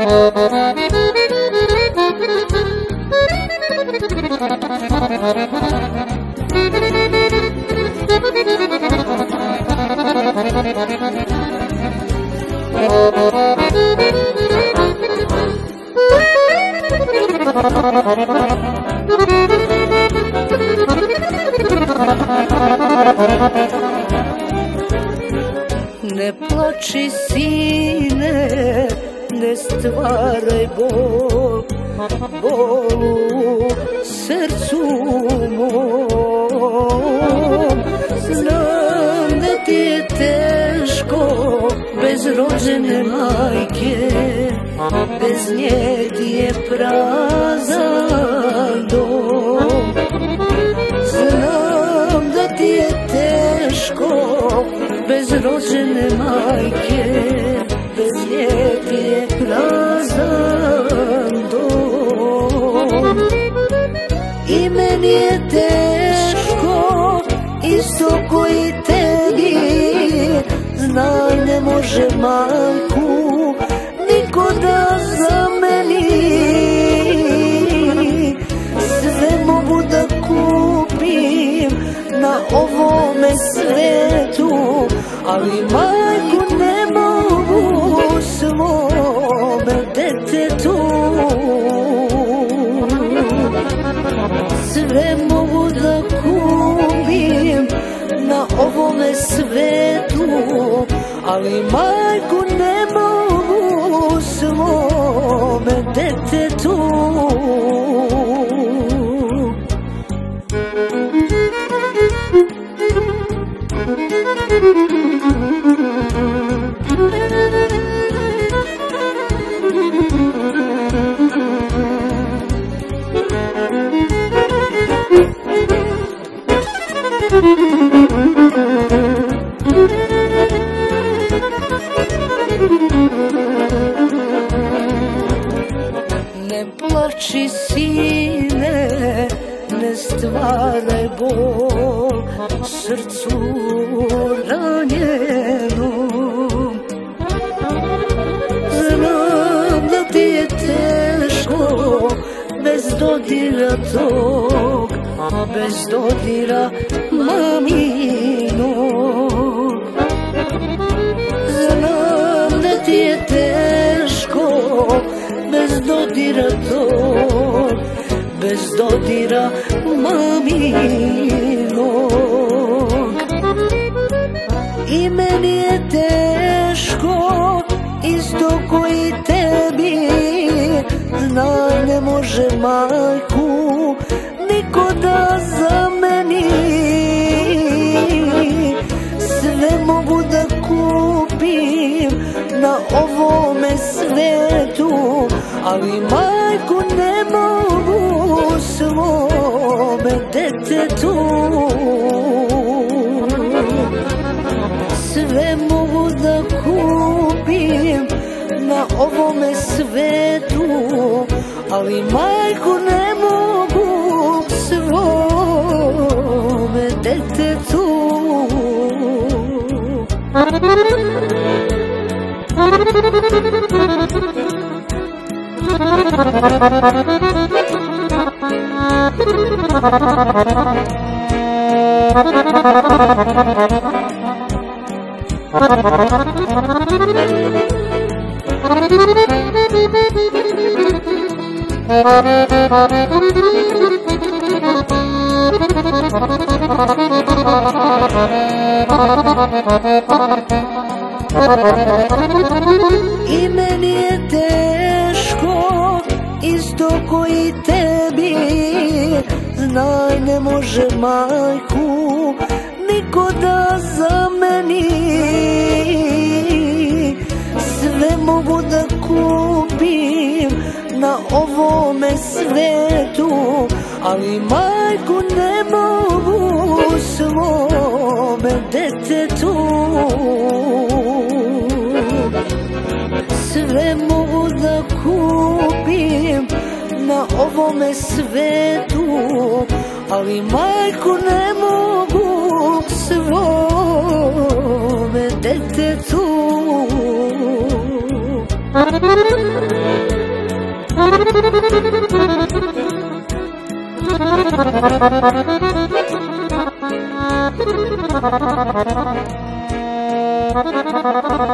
Ne plači sine, ne stvaraj bol, bol u srcu mom. Znam da ti je teško bez rođene majke, bez nje ti je prazan dom. Znam da ti je teško bez rođene majke, bez nje ti je prazan dom. I meni je teško isto koji tebi, znaj ne može majku niko da zameni. Sve mogu da kupim na ovome svetu, ali majku ne mogu svome detetu. Sve mogu da kupim na ovome svetu, ali majku ne mogu svome detetu. Ne plači sine, ne stvaraj bol srcu ranjenom. Znam da ti je teško bez dodira tog, bez dodira maminog. Znam da ti je teško bez dodira tog, bez dodira maminog. I meni je teško isto koji tebi, znaj ne može majku niko da zameni. Sve mogu da kupim na ovome svetu, ali majku ne mogu svome detetu. Sve mogu da kupim na ovome svetu, ali majku ne mogu svome detetu. I meni je teško isto koji tebi, znaj ne može majku niko da zameni. Sve mogu da kupim na ovome svetu, ali majku ne mogu svome detetu. Sve mogu da kupim na ovome svetu, ali majku ne mogu svome detetu. Thank you.